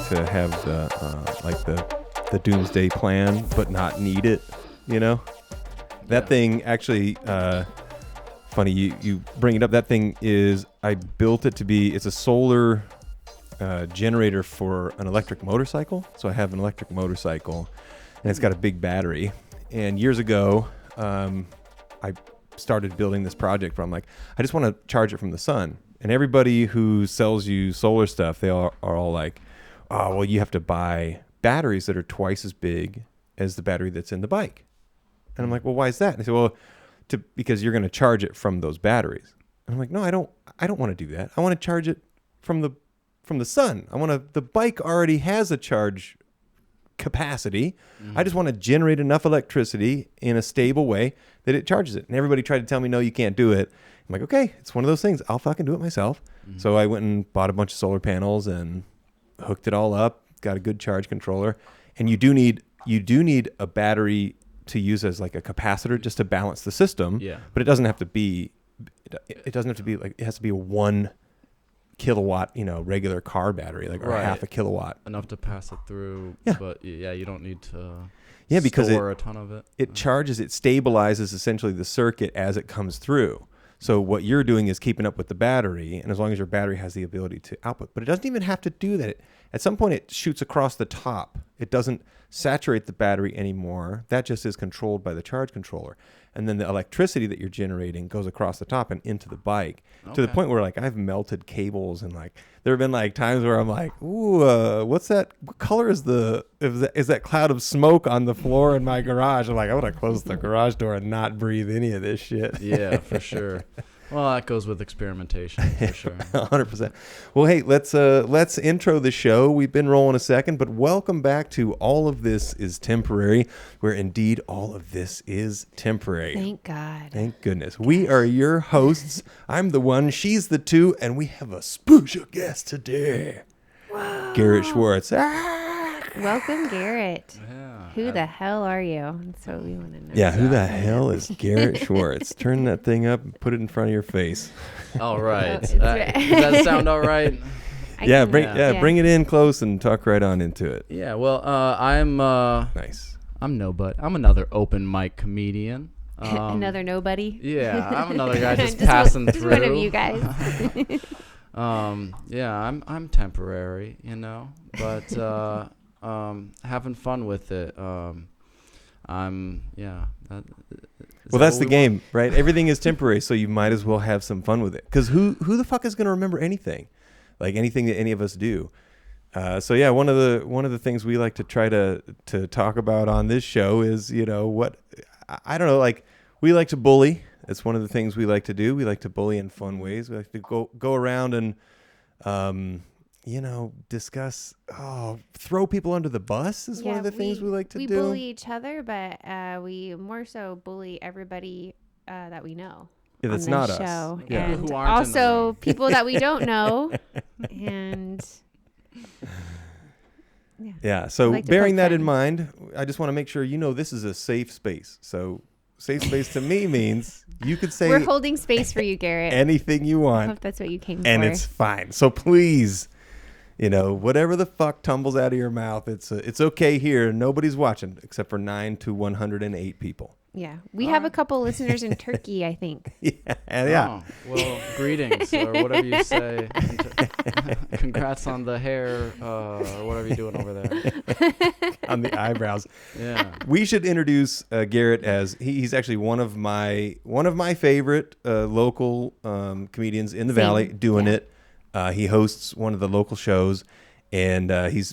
to have the doomsday plan, but not need it. You know, that thing actually. Funny you bring it up. That thing is, I built it to be. It's a solar generator for an electric motorcycle. So I have an electric motorcycle, and it's got a big battery. And years ago, I started building this project where I'm like, I just want to charge it from the sun. And everybody who sells you solar stuff, they are all like, oh, well, you have to buy batteries that are twice as big as the battery that's in the bike. And I'm like, well, why is that? And they say, well, because you're going to charge it from those batteries. And I'm like, no, I don't want to do that. I want to charge it from the sun. The bike already has a charge capacity. I just want to generate enough electricity in a stable way that it charges it. And everybody tried to tell me, no, you can't do it. I'm like, okay, it's one of those things. I'll fucking do it myself. So I went and bought a bunch of solar panels and hooked it all up, got a good charge controller. And you do need a battery to use as like a capacitor just to balance the system. Yeah. But it doesn't have to be like, it has to be a 1 kilowatt, regular car battery, like, or half a kilowatt. Enough to pass it through. Yeah. But you don't need to because store a ton of it. It charges, it stabilizes essentially the circuit as it comes through. So what you're doing is keeping up with the battery, and as long as your battery has the ability to output, but it doesn't even have to do that. At some point, it shoots across the top. It doesn't saturate the battery anymore. That just is controlled by the charge controller. And then the electricity that you're generating goes across the top and into the bike to the point where, like, I've melted cables, and like there have been like times where I'm like, ooh, what's that? What color is that cloud of smoke on the floor in my garage? I'm like, I want to close the garage door and not breathe any of this shit. Yeah, for sure. Well, that goes with experimentation, for sure. 100%. Well, hey, let's intro the show. We've been rolling a second, but welcome back to All of This is Temporary, where indeed all of this is temporary. Thank God. Thank goodness. We are your hosts. I'm the one, she's the two, and we have a special guest today. Whoa. Garret Schwartz. Welcome, Garret. Yeah. Who the hell are you? That's what we want to know. Yeah, who the hell is Garret Schwartz? Turn that thing up and put it in front of your face. All right. Does that sound all right? Bring it in close and talk right on into it. Yeah, well, I'm nice. I'm nobody. I'm another open mic comedian. Another nobody. Yeah, I'm another guy just passing through. One of you guys. I'm temporary, but having fun with it. That's the game, right? Everything is temporary, so you might as well have some fun with it. Because who the fuck is going to remember anything, like anything that any of us do? One of the things we like to try to talk about on this show is, what I don't know, like we like to bully. It's one of the things we like to do. We like to bully in fun ways. We like to go around and discuss, throw people under the bus is one of the things we like to do. We bully each other, but we more so bully everybody that we know. Yeah, that's not us. Show. Yeah. And also people that we don't know. And yeah. So like bearing that in mind, I just want to make sure this is a safe space. So safe space to me means you could say we're holding space for you, Garret. Anything you want. I hope that's what you came for. And it's fine. So please, whatever the fuck tumbles out of your mouth, it's okay here. Nobody's watching except for 9 to 108 people. Yeah. We have a couple listeners in Turkey, I think. Yeah. Oh, well, greetings or whatever you say. Congrats on the hair or whatever you're doing over there. On the eyebrows. Yeah. We should introduce Garret as he's actually one of my favorite local comedians in the Valley doing it. He hosts one of the local shows, and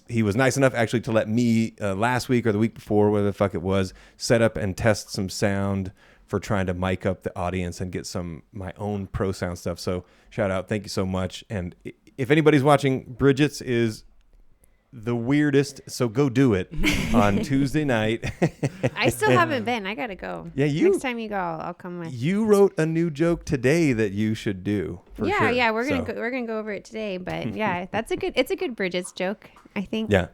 he was nice enough actually to let me last week or the week before, whatever the fuck it was, set up and test some sound for trying to mic up the audience and get my own pro sound stuff. So shout out, thank you so much. And if anybody's watching, Bridget's is the weirdest, so go do it on Tuesday night. I still haven't been. I gotta go. Yeah, next time you go, I'll come with. You wrote a new joke today that you should do. For sure. Yeah, we're gonna go over it today. But yeah, it's a good Bridget's joke, I think. Yeah.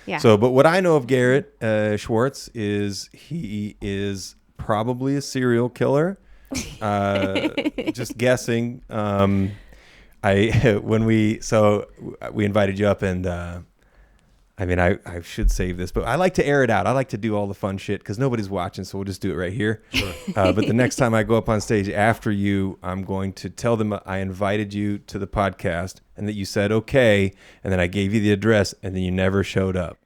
Yeah. So, but what I know of Garret Schwartz is he is probably a serial killer. Just guessing. We invited you up and I mean, I should save this, but I like to air it out. I like to do all the fun shit because nobody's watching, so we'll just do it right here. Sure. But the next time I go up on stage after you, I'm going to tell them I invited you to the podcast and that you said okay, and then I gave you the address, and then you never showed up.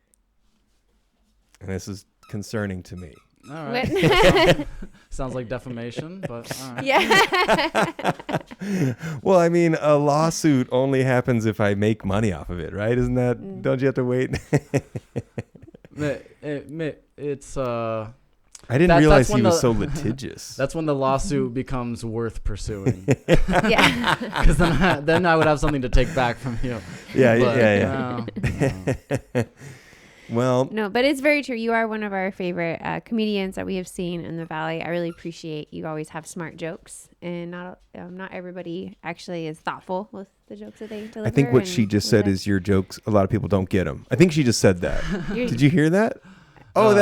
And this is concerning to me. All right. Sounds like defamation, but all right. Yeah. Well, I mean, a lawsuit only happens if I make money off of it, right? Isn't that? Don't you have to wait? It's I didn't realize he was so litigious. That's when the lawsuit becomes worth pursuing. Yeah. Because then I would have something to take back from you. Yeah. No. Well, No, but it's very true. You are one of our favorite comedians that we have seen in the Valley. I really appreciate you always have smart jokes, and not everybody actually is thoughtful with the jokes that they deliver. I think what she just said is your jokes, a lot of people don't get them. I think she just said that. Did you hear that? Oh,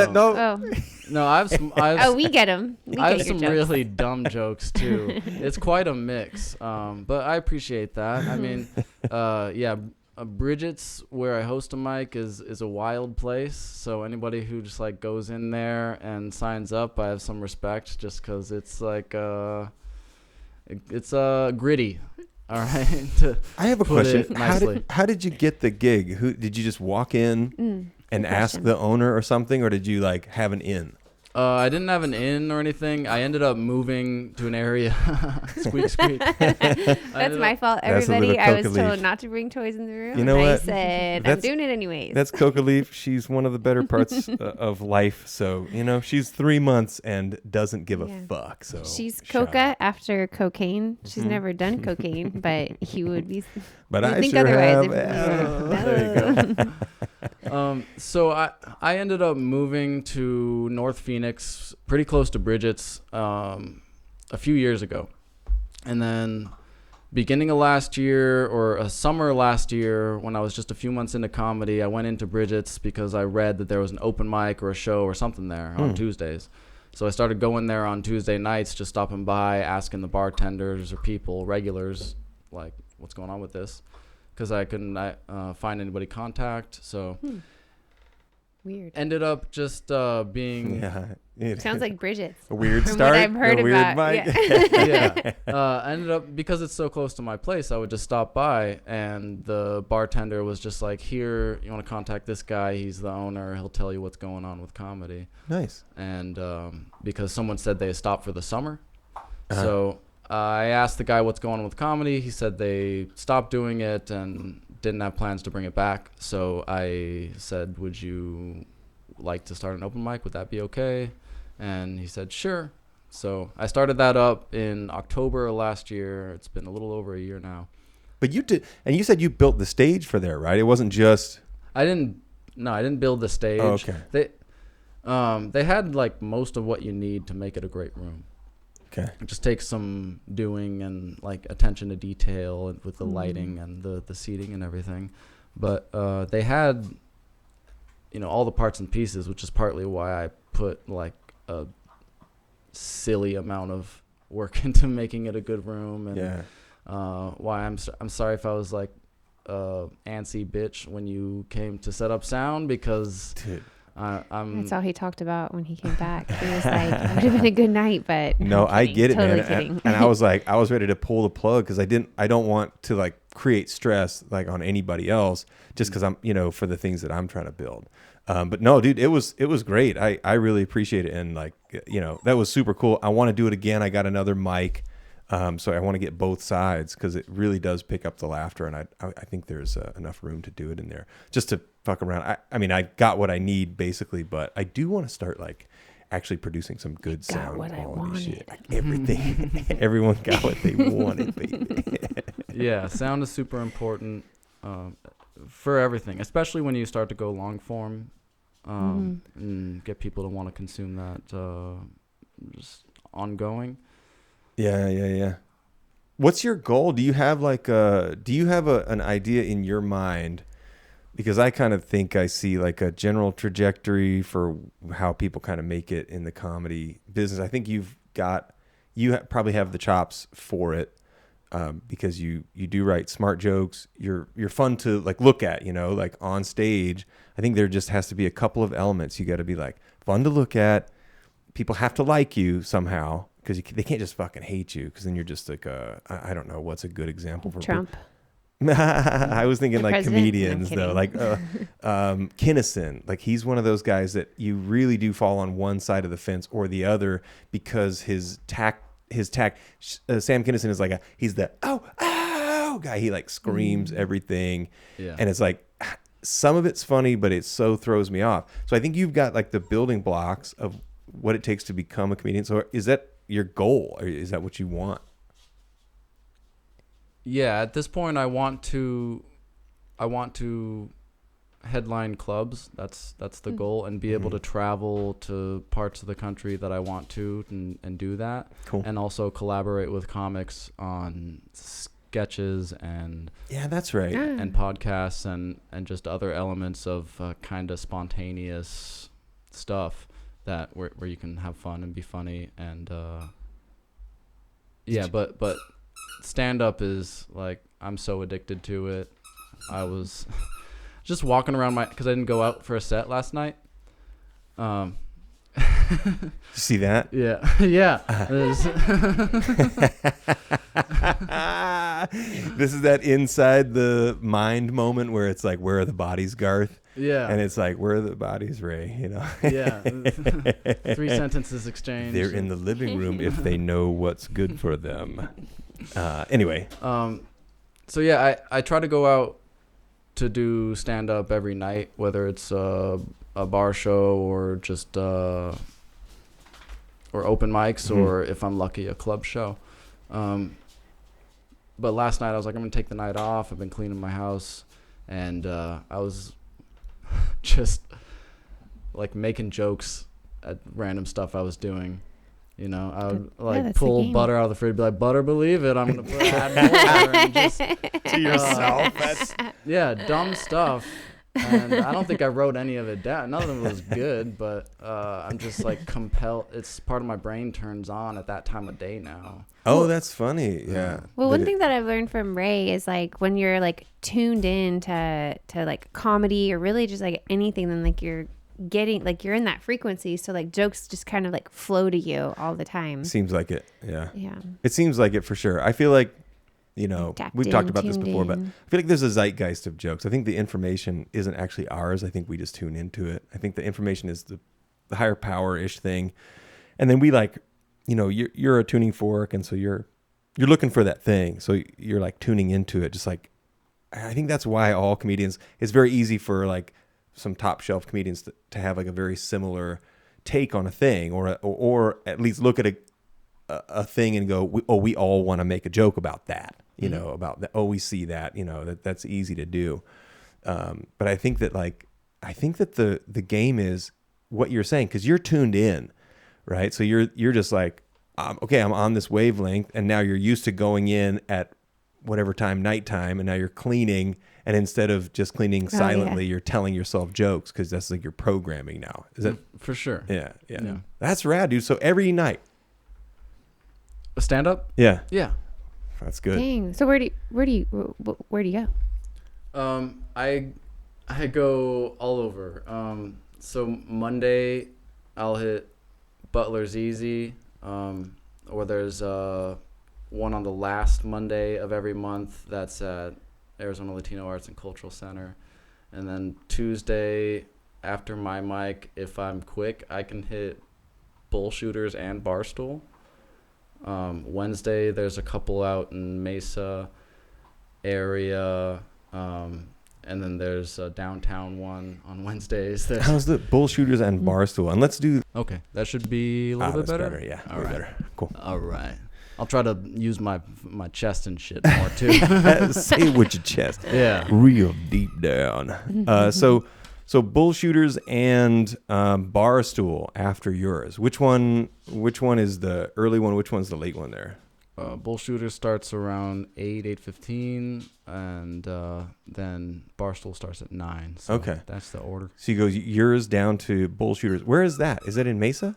No, I've we get them. I have some really dumb jokes too. It's quite a mix, but I appreciate that. I mean, Bridget's, where I host a mic, is a wild place. So anybody who just like goes in there and signs up, I have some respect, just because it's like it's gritty. All right. I have a question. How did you get the gig? Who did you just walk in and ask the owner or something, or did you like have an in? I didn't have an in or anything. I ended up moving to an area. Squeak, squeak. That's my fault, everybody. I was told not to bring toys in the room. You know and what? I said, I'm doing it anyways. That's Coca Leaf. She's one of the better parts of life. So, she's 3 months and doesn't give a fuck. So she's Coca after cocaine. She's never done cocaine, but he would be. But I think sure otherwise have. There you go. So I ended up moving to North Phoenix, pretty close to Bridget's, a few years ago. And then beginning of last year, or a summer last year, when I was just a few months into comedy, I went into Bridget's because I read that there was an open mic or a show or something there on Tuesdays. So I started going there on Tuesday nights, just stopping by, asking the bartenders or people, regulars, like, what's going on with this? Because I couldn't find anybody contact. So weird. Ended up just being... Sounds like Bridget's. A weird from start. What I've heard about. Yeah. Ended up, because it's so close to my place, I would just stop by, and the bartender was just like, here, you want to contact this guy? He's the owner. He'll tell you what's going on with comedy. Nice. And because someone said they stopped for the summer. So I asked the guy what's going on with comedy. He said they stopped doing it and didn't have plans to bring it back. So I said, would you like to start an open mic? Would that be okay? And he said, sure. So I started that up in October of last year. It's been a little over a year now. But you did, and you said you built the stage for there, right? It wasn't just... I didn't build the stage. Oh, okay. They had like most of what you need to make it a great room. Okay. It just takes some doing and like attention to detail with the lighting and the seating and everything. But they had, all the parts and pieces, which is partly why I put like a silly amount of work into making it a good room. And why I'm sorry if I was like antsy bitch when you came to set up sound, because that's all he talked about when he came back. He was like, it would have been a good night, but no, I get it, totally man. Kidding. And I was like, I was ready to pull the plug because I don't want to like create stress like on anybody else just because I'm, for the things that I'm trying to build. But no, dude, it was great. I really appreciate it. And like, that was super cool. I want to do it again. I got another mic. So I want to get both sides because it really does pick up the laughter. And I think there's enough room to do it in there just to fuck around. I mean, I got what I need basically, but I do want to start like actually producing some good sound quality shit. Like everything, everyone got what they wanted, baby. Yeah. Sound is super important, for everything, especially when you start to go long form, and get people to want to consume that, just ongoing. Yeah. What's your goal? Do you have an idea in your mind? Because I kind of think I see like a general trajectory for how people kind of make it in the comedy business. I think you probably have the chops for it. because you do write smart jokes. You're fun to like look at, like on stage. I think there just has to be a couple of elements. You got to be like fun to look at. People have to like you somehow because they can't just fucking hate you, because then you're just like I don't know what's a good example for Trump. I was thinking The like president? comedians I'm though, like Kinnison. Like he's one of those guys that you really do fall on one side of the fence or the other because his tact. Sam Kinnison is like he's the oh guy. He like screams everything, and it's like some of it's funny, but it so throws me off. So I think you've got like the building blocks of what it takes to become a comedian. So is that your goal, or is that what you want? Yeah, at this point, I want to headline clubs. That's the goal, and be able to travel to parts of the country that I want to, and do that. Cool. And also collaborate with comics on sketches and that's right. and podcasts and just other elements of kind of spontaneous stuff that where you can have fun and be funny and but stand up is like I'm so addicted to it. I was just walking around because I didn't go out for a set last night. You see that? Yeah. Yeah. This is that inside the mind moment where it's like, where are the bodies, Garth? Yeah. And it's like, where are the bodies, Ray? Yeah. 3 sentences exchanged. They're in the living room if they know what's good for them. Anyway. So yeah, I try to go out to do stand up every night, whether it's a bar show or just or open mics, or if I'm lucky, a club show. But last night I was like, I'm gonna take the night off. I've been cleaning my house, and I was just like making jokes at random stuff I was doing. I would like pull butter out of the fridge, be like, butter, believe it, I'm gonna add more, and just To yourself. That's dumb stuff. And I don't think I wrote any of it down. None of them was good, but I'm just like compelled. It's part of my brain turns on at that time of day now. Oh, that's funny. Yeah. Well, one thing that I've learned from Ray is like when you're like tuned in to like comedy or really just like anything, then like you're getting like you're in that frequency, so like jokes just kind of like flow to you all the time. Seems like it. Yeah. Yeah. It seems like it for sure. I feel like we've talked about this before, but I feel like there's a zeitgeist of jokes. I think the information isn't actually ours. I think we just tune into it. I think the information is the higher power-ish thing. And then we like, you're a tuning fork, and so you're looking for that thing. So you're like tuning into it. Just like, I think that's why all comedians, it's very easy for like some top shelf comedians to have like a very similar take on a thing, or at least look at a thing and go, we all want to make a joke about that, about that. Oh, we see that, that's easy to do. But I think that the game is what you're saying, because you're tuned in, right? So you're just like, okay, I'm on this wavelength, and now you're used to going in at whatever time, nighttime, and now you're cleaning, and instead of just cleaning silently, you're telling yourself jokes, because that's like your programming now. Is that for sure? Yeah. That's rad, dude. So every night. Stand up? Yeah. That's good. Dang. So where do you go? I go all over. So Monday I'll hit Butler's Easy, or there's one on the last Monday of every month that's at Arizona Latino Arts and Cultural Center. And then Tuesday after my mic, if I'm quick, I can hit Bullshooters and Barstool. Wednesday there's a couple out in Mesa area, and then there's a downtown one on Wednesdays. How's the Bullshooters and Barstool? And let's do. Okay, that should be a little bit better. Yeah, all right. better. Cool. All right, I'll try to use my chest and shit more too. Say it with your chest. Yeah, real deep down. So Bullshooters and Barstool after yours. Which one is the early one? Which one's the late one there? Bullshooters starts around 8:15, and then Barstool starts at 9. So okay, that's the order. So you go yours down to Bullshooters. Where is that? Is that in Mesa?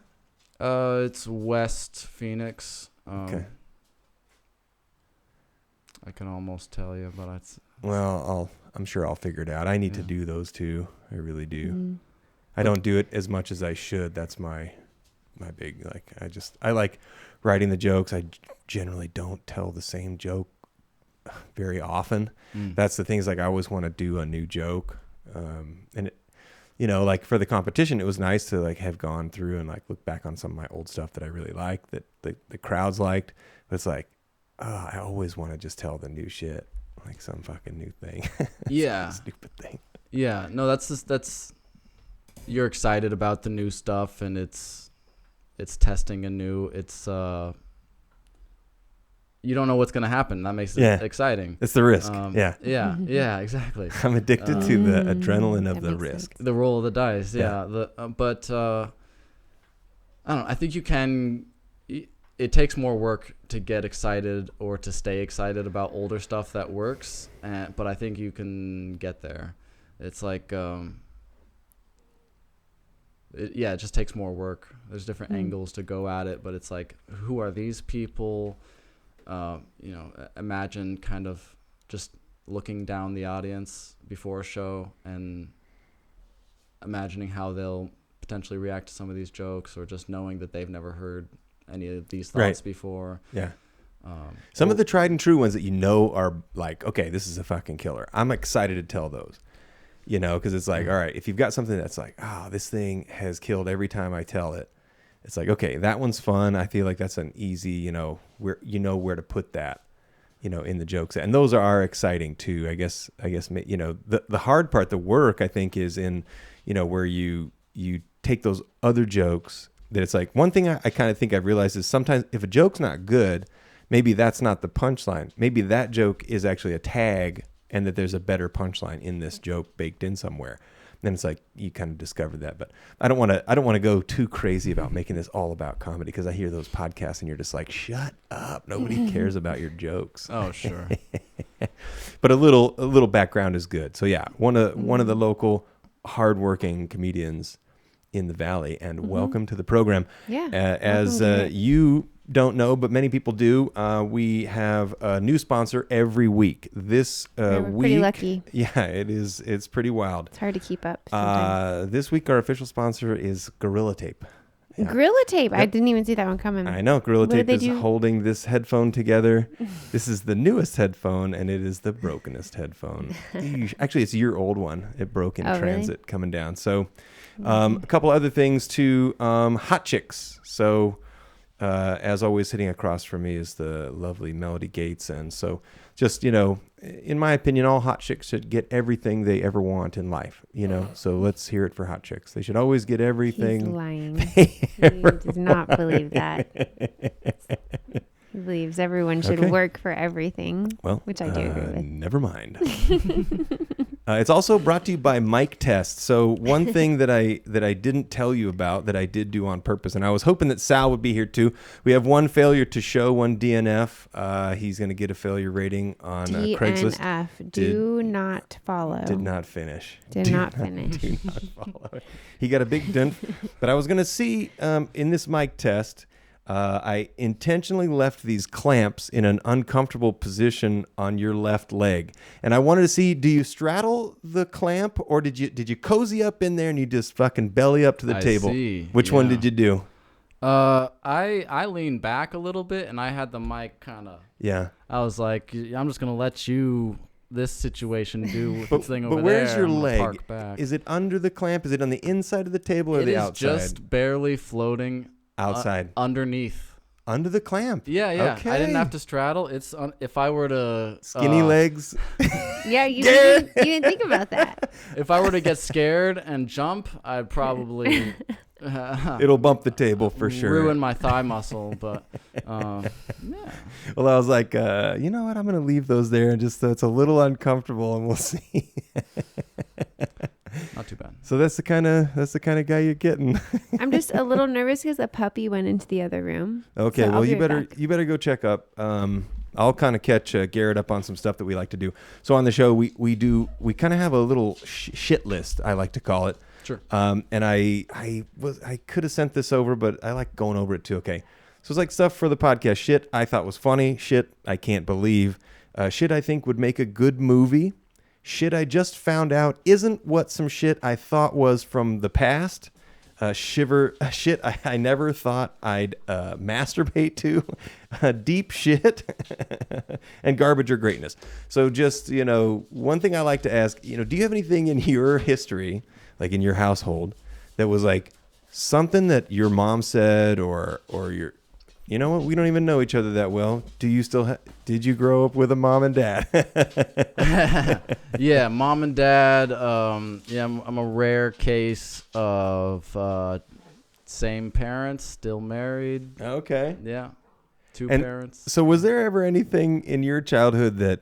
It's West Phoenix. Okay. I can almost tell you, but Well, I'm sure I'll figure it out. I need to do those too. I really do. Mm-hmm. I don't do it as much as I should. That's my big, like, I like writing the jokes. I generally don't tell the same joke very often. That's the things, like, I always want to do a new joke. And it, like for the competition, it was nice to like have gone through and like look back on some of my old stuff that I really liked, that the crowds liked. But it's like, I always want to just tell the new shit, like some fucking new thing. Yeah. Stupid thing. Yeah. No, that's you're excited about the new stuff, and it's testing anew. It's you don't know what's gonna happen. That makes it exciting. It's the risk. Yeah, exactly. I'm addicted to the adrenaline of the risk. The roll of the dice. Yeah. But I don't know. I think you can. It takes more work to get excited or to stay excited about older stuff that works, but I think you can get there. It's like, it just takes more work. There's different angles to go at it, but it's like, who are these people? Imagine kind of just looking down the audience before a show and imagining how they'll potentially react to some of these jokes, or just knowing that they've never heard any of these thoughts before. Yeah. Some of the tried and true ones that are like, okay, this is a fucking killer. I'm excited to tell those, because it's like, all right, if you've got something that's like, this thing has killed every time I tell it, it's like, okay, that one's fun. I feel like that's an easy, where to put that, in the jokes. And those are exciting too. I guess, the hard part, the work, I think, is in, where you take those other jokes that it's like, one thing I kind of think I've realized is sometimes if a joke's not good, maybe that's not the punchline. Maybe that joke is actually a tag, and that there's a better punchline in this joke baked in somewhere. Then it's like you kind of discovered that. But I don't want to go too crazy about making this all about comedy, because I hear those podcasts and you're just like, shut up, nobody cares about your jokes. Oh, sure. But a little background is good. So yeah, one of the local hardworking comedians in the Valley, and welcome to the program. Yeah. As you don't know, but many people do, we have a new sponsor every week. This we're week, pretty lucky. Yeah, it is. It's pretty wild. It's hard to keep up sometimes. This week, our official sponsor is Gorilla Tape. Yeah. Gorilla Tape. Yep. I didn't even see that one coming. I know. Gorilla Tape is do? holding this headphone together. This is the newest headphone, and it is the brokenest headphone. Actually, it's a year old one. It broke in transit coming down. So a couple other things too. Hot Chicks. So as always, sitting across from me is the lovely Melodee Gates. And so just, in my opinion, all hot chicks should get everything they ever want in life, So let's hear it for hot chicks. They should always get everything. He's lying. He does not believe that. He believes everyone should work for everything, which I do agree with. Never mind. It's also brought to you by Mic Test. So one thing that I didn't tell you about that I did do on purpose, and I was hoping that Sal would be here too. We have one failure to show, one DNF. He's going to get a failure rating on Craigslist. DNF. Do not follow. Did not finish. Did not finish. Do not follow. He got a big dent. But I was going to see in this Mic Test, I intentionally left these clamps in an uncomfortable position on your left leg, and I wanted to see: do you straddle the clamp, or did you cozy up in there and you just fucking belly up to the table? See. Which one did you do? I leaned back a little bit, and I had the mic kind of. Yeah. I was like, I'm just gonna let this situation do this thing over there. But where's your leg? Park back. Is it under the clamp? Is it on the inside of the table or the outside? It is just barely floating. Outside. Underneath. Under the clamp. Yeah. Okay. I didn't have to straddle. It's if I were to skinny legs. Yeah, you didn't think about that. If I were to get scared and jump, I'd probably it'll bump the table for sure. Ruin my thigh muscle, but yeah. Well, I was like, you know what? I'm going to leave those there, and just so it's a little uncomfortable, and we'll see. Not too bad. So that's the kind of guy you're getting. I'm just a little nervous because a puppy went into the other room. Okay, so well you better go check up. I'll kind of catch Garrett up on some stuff that we like to do. So on the show we kind of have a little shit list, I like to call it. Sure. And I could have sent this over, but I like going over it too. Okay. So it's like stuff for the podcast. Shit I thought was funny. Shit I can't believe. Shit I think would make a good movie. Shit I just found out isn't what some shit I thought was from the past. Shit I never thought I'd masturbate to. Deep shit. And garbage or greatness. So just, one thing I like to ask, do you have anything in your history, like in your household, that was like something that your mom said or your, you know what, we don't even know each other that well. Do you still did you grow up with a mom and dad? Yeah, mom and dad. I'm a rare case of same parents, still married. Okay. Yeah, two And parents. So was there ever anything in your childhood that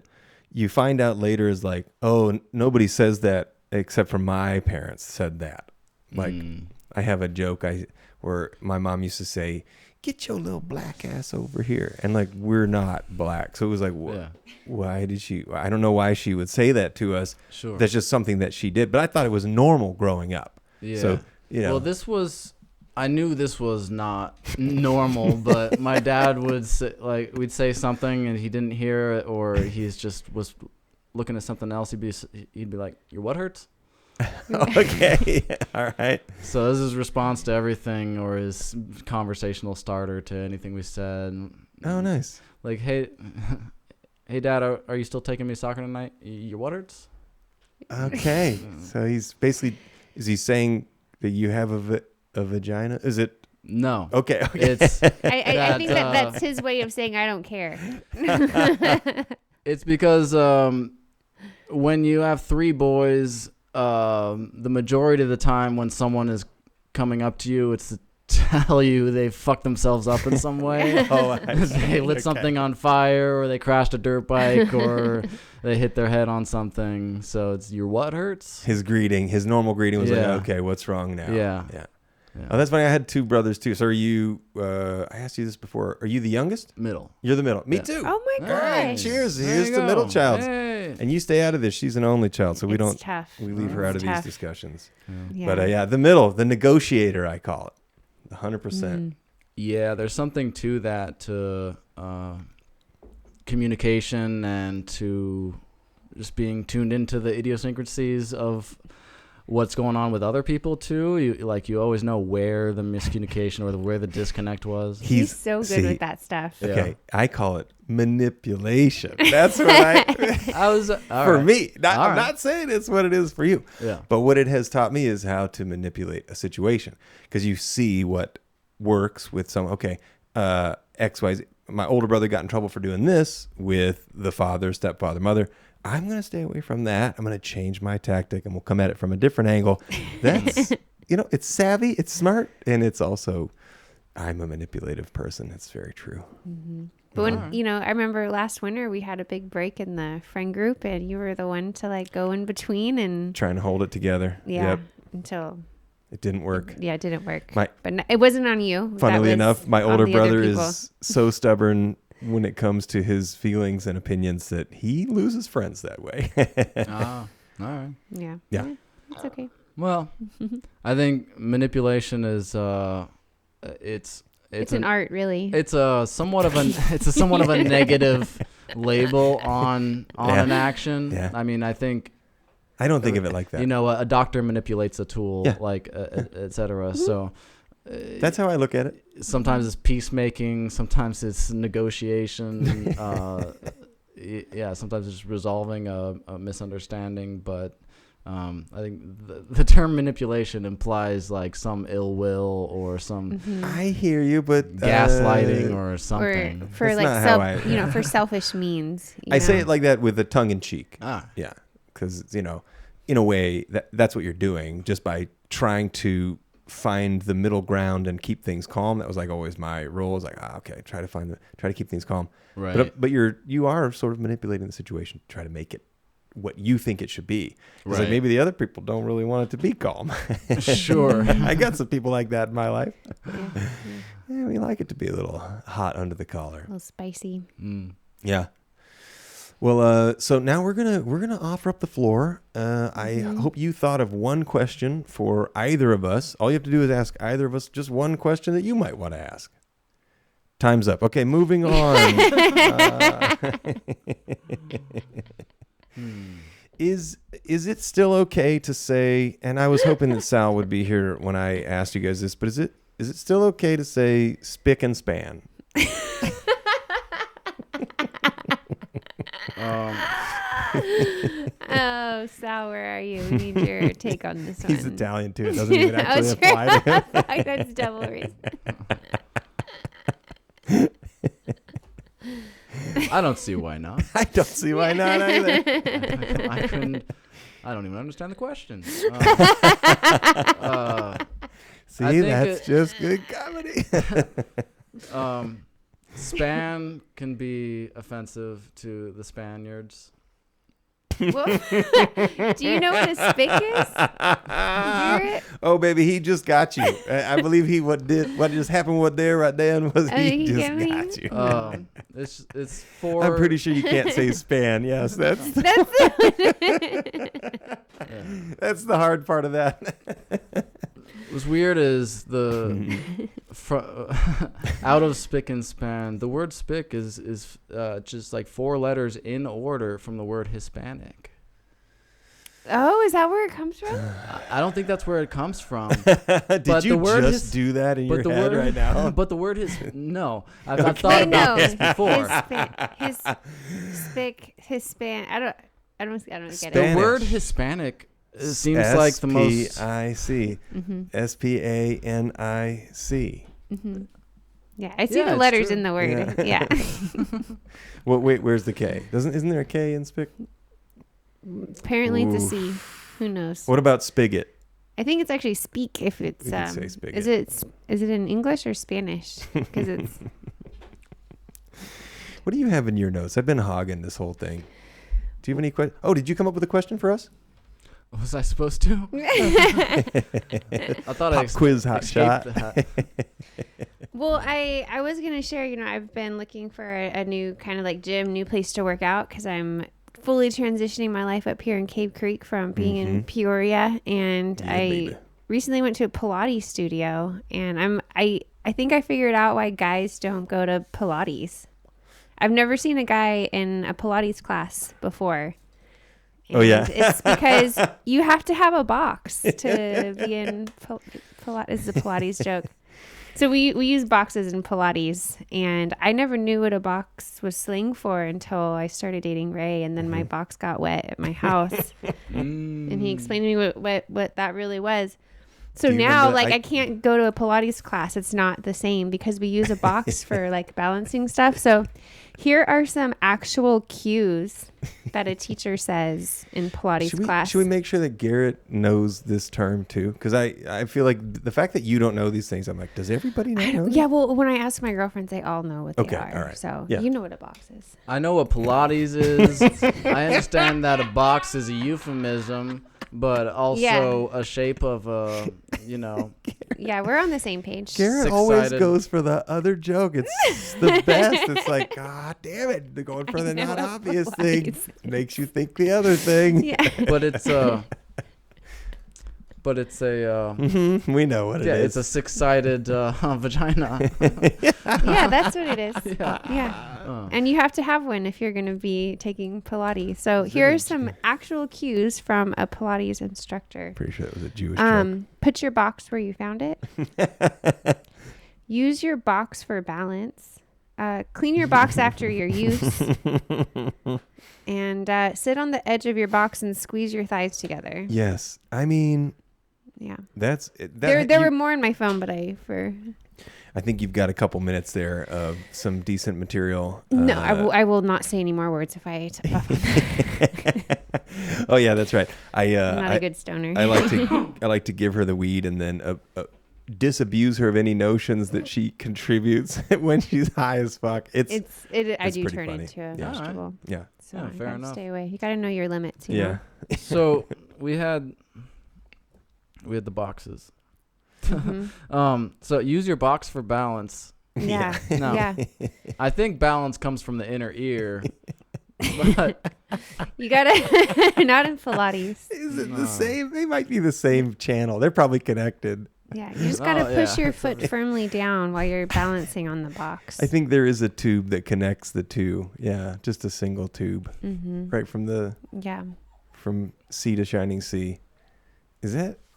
you find out later is like, oh, nobody says that except for my parents said that? Like, I have a joke where my mom used to say, get your little black ass over here. And like, we're not black. So it was like, why did she, I don't know why she would say that to us. Sure. That's just something that she did. But I thought it was normal growing up. Yeah. So, Well, I knew this was not normal, but my dad would say, we'd say something and he didn't hear it, or he's just was looking at something else. He'd be like, your what hurts? Okay. All right. So this is his response to everything, or his conversational starter to anything we said. Oh, nice. Like, hey Dad, are you still taking me soccer tonight? Your what hurts? Okay. So he's basically, is he saying that you have a vagina? Is it? No. Okay. It's I think that's his way of saying I don't care. it's because when you have three boys, the majority of the time when someone is coming up to you, it's to tell you they fucked themselves up in some way. They lit something on fire, or they crashed a dirt bike, or they hit their head on something. So it's your what hurts? His normal greeting was like, okay, what's wrong now? Yeah. Oh, that's funny. I had two brothers too. So are you, I asked you this before. Are you the youngest? Middle. You're the middle. Me too. Oh my gosh. All right, cheers. There Here's you the go. middle child. Hey. And you stay out of this. She's an only child. So we It's don't, tough. we leave her out of It's these tough. discussions. Yeah. But the middle, the negotiator, I call it. 100%. Yeah, there's something to that, to communication and to just being tuned into the idiosyncrasies of what's going on with other people too. You always know where the miscommunication or where the disconnect was. He's so good with that stuff. Okay, I call it manipulation. That's what I was for me. I'm not saying it's what it is for you. Yeah. But what it has taught me is how to manipulate a situation, because you see what works with some. Okay, XYZ. My older brother got in trouble for doing this with the father, stepfather, mother. I'm going to stay away from that. I'm going to change my tactic, and we'll come at it from a different angle. That's, it's savvy, it's smart, and it's also, I'm a manipulative person. That's very true. Mm-hmm. But when, I remember last winter we had a big break in the friend group, and you were the one to like go in between and Trying to hold it together. yeah, Yep. until It didn't work. Yeah, it didn't work. But it wasn't on you. Funnily enough, my older brother people. is so stubborn when it comes to his feelings and opinions that he loses friends that way. All right. Yeah. It's okay. Well, I think manipulation is it's an art, really. It's a somewhat of a negative label on an action. Yeah. I mean, I think I don't think of it like that. A doctor manipulates a tool, et cetera. Mm-hmm. So that's how I look at it. sometimes it's peacemaking, sometimes it's negotiation. Sometimes it's resolving a misunderstanding. But I think the term manipulation implies like some ill will or some I hear you, but gaslighting or something. Or for That's like not how for selfish means. I say it like that with a tongue in cheek. Ah. Yeah, because in a way that's what you're doing just by trying to find the middle ground and keep things calm. That was like always my role. Is like, okay, try to keep things calm. Right. But you are sort of manipulating the situation to try to make it what you think it should be. It's like maybe the other people don't really want it to be calm. Sure. I got some people like that in my life. Yeah, we like it to be a little hot under the collar. A little spicy. Yeah. Well, so now we're gonna offer up the floor. I hope you thought of one question for either of us. All you have to do is ask either of us just one question that you might want to ask. Time's up. Okay, moving on. Is it still okay to say, and I was hoping that Sal would be here when I asked you guys this, but is it still okay to say spick and span? Oh, Sal, where are you? We need your take on this one. He's Italian too. It doesn't even actually apply to him. That's double reason. I don't see why not. I don't see why not either. I don't even understand the question. See, that's just good comedy. Span can be offensive to the Spaniards. Well, do you know what a spick is? Garret? Oh, baby, he just got you. I believe what just happened right then was he just got you. It's for. I'm pretty sure you can't say span. Yes, that's that's the hard part of that. What's weird is out of spick and span. The word spick is just like 4 letters in order from the word Hispanic. Oh, is that where it comes from? I don't think that's where it comes from. Did you just do that in your head right now? But the word is no. I've thought about this before. Hispan. I don't get it. The word Hispanic seems like the most. S-P-I-C. S-P-A-N-I-C. Mm-hmm. Yeah, I see the letters in the word. Yeah. Well, wait, where's the K? Isn't there a K in spick? Apparently it's a C. Who knows? What about spigot? I think it's actually speak if it's We could say spigot. is it in English or Spanish? Because it's What do you have in your notes? I've been hogging this whole thing. Do you have any questions? Oh, did you come up with a question for us? Was I supposed to? I thought Pop quiz hot shot. Well, I was going to share, I've been looking for a new kind of like gym, new place to work out because I'm fully transitioning my life up here in Cave Creek from being in Peoria. And I recently went to a Pilates studio and I think I figured out why guys don't go to Pilates. I've never seen a guy in a Pilates class before. And it's because you have to have a box to be in Pilates. It's a Pilates joke. So we use boxes in Pilates, and I never knew what a box was slang for until I started dating Ray, and then my box got wet at my house, and he explained to me what that really was. So now, I can't go to a Pilates class. It's not the same because we use a box for like balancing stuff. So here are some actual cues that a teacher says in Pilates class. Should we make sure that Garret knows this term too? Because I feel like the fact that you don't know these things, I'm like, does everybody know? Yeah, well, when I ask my girlfriends, they all know what they are. All right. So you know what a box is. I know what Pilates is. I understand that a box is a euphemism, but also a shape of Yeah, we're on the same page. Garret always goes for the other joke. It's the best. It's like, God damn it. They're going for the not obvious thing. Makes you think the other thing. Yeah. But it's a we know what it is. Yeah, it's a 6-sided vagina. Yeah, that's what it is. Yeah. And you have to have one if you're going to be taking Pilates. So here are some actual cues from a Pilates instructor. Pretty sure it was a Jewish joke. Put your box where you found it. Use your box for balance. Clean your box after your use. And sit on the edge of your box and squeeze your thighs together. Yes. I mean... Yeah. There were more in my phone, but I think you've got a couple minutes there of some decent material. No, I will not say any more words if I tip off on that. Oh yeah, that's right. I'm not a good stoner. I like to give her the weed and then disabuse her of any notions that she contributes when she's high as fuck. I do turn funny. into a Yeah. vegetable. Yeah. So fair enough. Stay away. You got to know your limits. Yeah. So we had the boxes. So use your box for balance. Yeah. No. Yeah. I think balance comes from the inner ear. But you gotta not in Pilates. Is it the same? They might be the same channel. They're probably connected. Yeah, you just gotta push your foot firmly down while you're balancing on the box. I think there is a tube that connects the two. Yeah, just a single tube, right from sea to shining sea.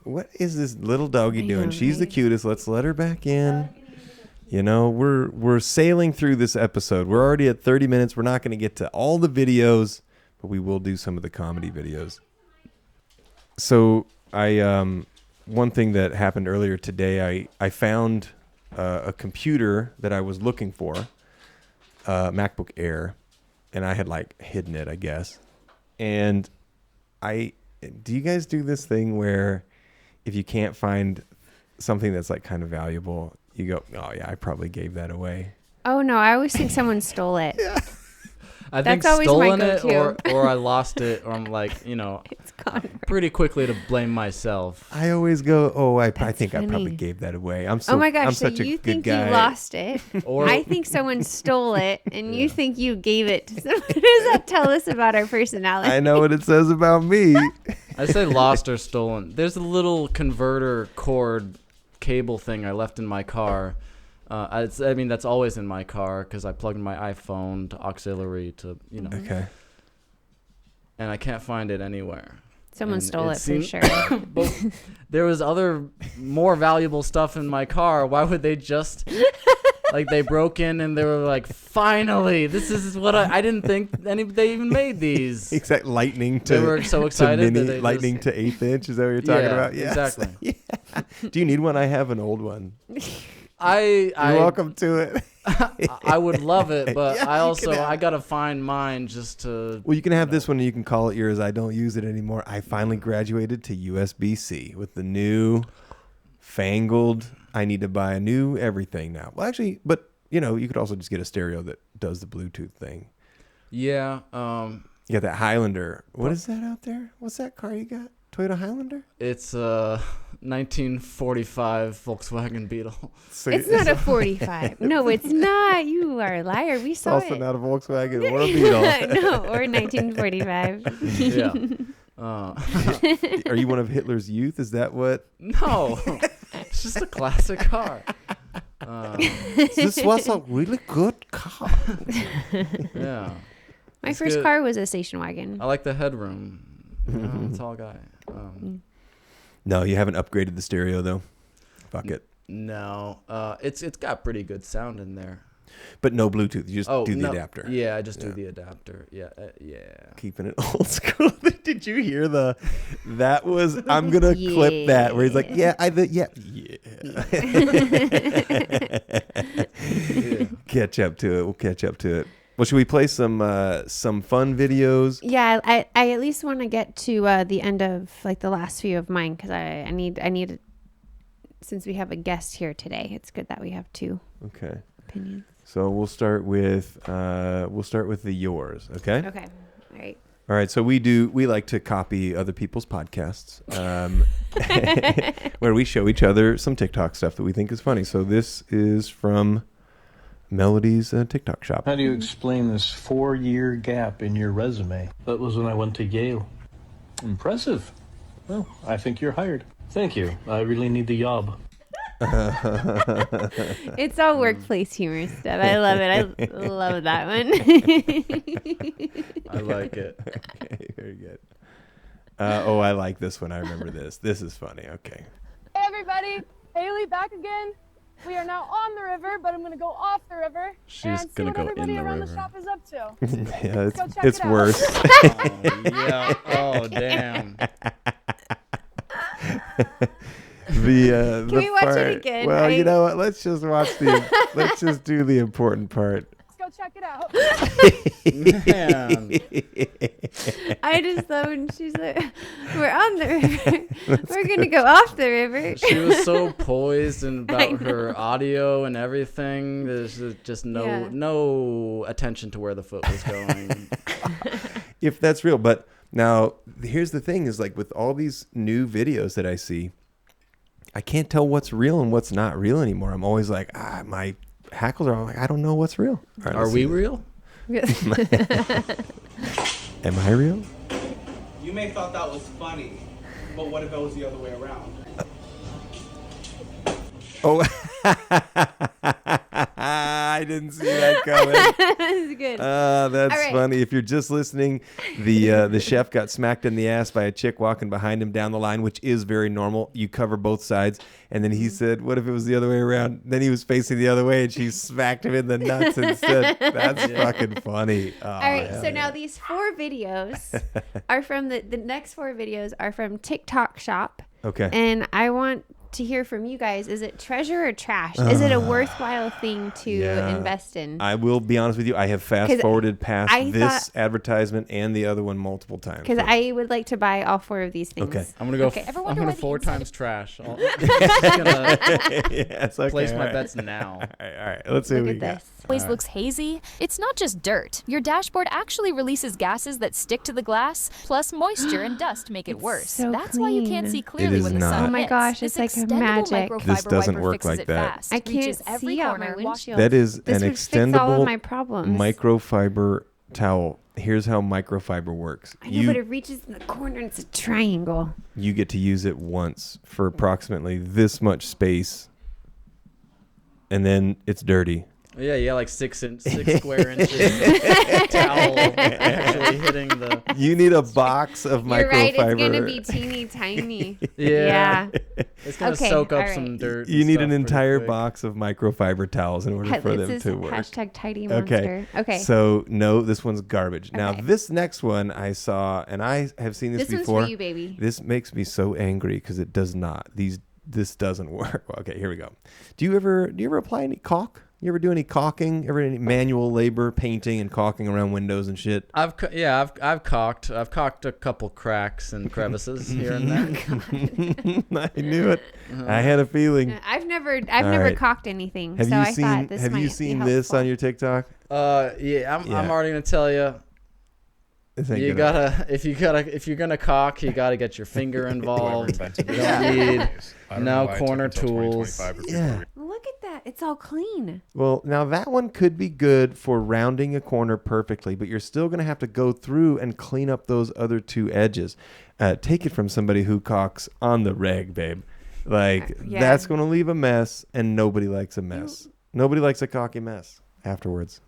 What is this little doggy doing? She's the cutest. Let's let her back in. You know, we're sailing through this episode. We're already at 30 minutes. We're not going to get to all the videos, but we will do some of the comedy videos. So one thing that happened earlier today, I found a computer that I was looking for, MacBook Air, and I had like hidden it, I guess. And do you guys do this thing where if you can't find something that's like kind of valuable, you go, oh yeah, I probably gave that away? Oh no, I always think someone stole it. Yeah. I That's think always stolen my it go-to. or I lost it, or I'm like, It's gone. pretty quickly to blame myself. I always go, oh, I think funny. I probably gave that away. I'm Oh my gosh, I'm so such a you good think guy. you lost it. Or I think someone stole it, and you think you gave it to someone. What does that tell us about our personality? I know what it says about me. I say lost or stolen. There's a little converter cord cable thing I left in my car. That's always in my car because I plugged my iPhone to auxiliary to, Okay. and I can't find it anywhere. Someone And stole it for seemed- sure. But there was other more valuable stuff in my car. Why would they just like they broke in and they were like, finally, this is what I didn't think they even made these. Exact lightning to They were so excited to that they lightning just, to 1/8 inch. Is that what you're talking about? Yes. Exactly. Yeah. Do you need one? I have an old one. You're You're welcome to it. I would love it, but Yeah, I gotta find mine just to. Well, you can have this one and you can call it yours. I don't use it anymore. I finally graduated to USB-C with the new fangled. I need to buy a new everything now. Well, actually, but you could also just get a stereo that does the Bluetooth thing. Yeah. You got that Highlander. What is that out there? What's that car you got? Toyota Highlander? It's a 1945 Volkswagen Beetle. So It's not a 45. No, it's not. You are a liar. We saw also it. not a Volkswagen or a Beetle. No, or 1945. Yeah. Are you one of Hitler's youth? Is that what? No, it's just a classic car. This was a really good car. Yeah. My It's first good. car was a station wagon. I like the headroom. Tall guy. No, you haven't upgraded the stereo though. Fuck it. No. It's got pretty good sound in there. But no Bluetooth. You just do the no. adapter. Yeah, I just do the adapter. Yeah. Keeping it old school. Did you hear that was, I'm going to clip that where he's like, yeah. Catch up to it. We'll catch up to it. Well, should we play some fun videos? Yeah, I at least want to get to the end of like the last few of mine because I need since we have a guest here today, it's good that we have two opinions. So we'll start with the yours, okay? Okay. All right. All right, so we like to copy other people's podcasts, where we show each other some TikTok stuff that we think is funny. So this is from Melodee's TikTok shop. How do you explain this 4-year gap in your resume? That was when I went to Yale. Impressive. Well, I think you're hired. Thank you. I really need the job. It's all workplace humor stuff. I love it. I love that one. I like it. Okay, very good. I like this one. I remember this. This is funny. Okay. Hey everybody, Haley back again. We are now on the river, but I'm going to go off the river She's and see gonna what go in everybody the around river. the shop is up to. Yeah, Go check it's it out. worse. Yeah. Oh, damn. The we watch it part, again, Well, you right? know what? Let's just let's just do the important part. Let's go check it out. Man. I just love when she's like, "We're on the river. We're gonna go off the river." She was so poised and I about her audio and everything. There's just no attention to where the foot was going. If that's real. But now here's the thing is like with all these new videos that I see, I can't tell what's real and what's not real anymore. I'm always like, my hackles are like, I don't know what's real. All right, Are we real? Am I real? You may have thought that was funny, but what if it was the other way around? Oh, I didn't see that coming. That's good. That's All right. funny. If you're just listening, the chef got smacked in the ass by a chick walking behind him down the line, which is very normal. You cover both sides. And then he said, what if it was the other way around? Then he was facing the other way and she smacked him in the nuts instead. That's fucking funny. Oh, All right, so now these 4 videos are from the next 4 videos are from TikTok Shop. Okay. And I want to hear from you guys. Is it treasure or trash? Is it a worthwhile thing to invest in? I will be honest with you. I have fast forwarded past this advertisement and the other one multiple times. Because I would like to buy all 4 of these things. Okay. I'm gonna go. Okay. I'm gonna 4 times trash. I'm just gonna Yes, okay, place all my right. bets now. All right. Let's see Look what at we got. this. Always looks hazy. It's not just dirt. Your dashboard actually releases gases that stick to the glass, plus moisture and dust make it worse. so That's why you can't clean. see clearly is when the not. sun Oh my hits. gosh, This it's like extendable magic. microfiber This doesn't wiper work fixes like it that. fast, I can't reaches every see out corner, my wash- windshield. That is This an would fix all of extendable my problems. microfiber towel. Here's how microfiber works. I know, but it reaches in the corner and it's a triangle. You get to use it once for approximately this much space, and then it's dirty. Yeah, like 6 square inches towel actually hitting the. You need a box of You're right, microfiber. it's going to be teeny tiny. Yeah. Yeah. It's gonna Okay, soak up all some right. dirt. You and need stuff an pretty entire quick. box of microfiber towels in order for them This to is work. hashtag tidy monster. Okay. Okay. So no, this one's garbage. Now Okay. this next one I saw, and I have seen this This before. one's for you, baby. This makes me so angry because it does not. This doesn't work. Okay, here we go. Do you ever apply any caulk? You ever do any caulking? Ever any manual labor, painting and caulking around windows and shit? I've caulked. I've caulked a couple cracks and crevices here and there. I knew it. I had a feeling. I've never right. caulked anything. Have so you I seen thought this Have might you be seen this helpful. on your TikTok? Yeah, I'm already gonna tell you. This ain't You gonna- if you're gonna caulk, you gotta get your finger involved. You don't need no corner tools. Yeah. Look at that. It's all clean. Well, now that one could be good for rounding a corner perfectly, but you're still going to have to go through and clean up those other 2 edges. Take it from somebody who caulks on the reg, babe. Like, Yeah. that's going to leave a mess, and nobody likes a mess. Nobody likes a caulky mess afterwards.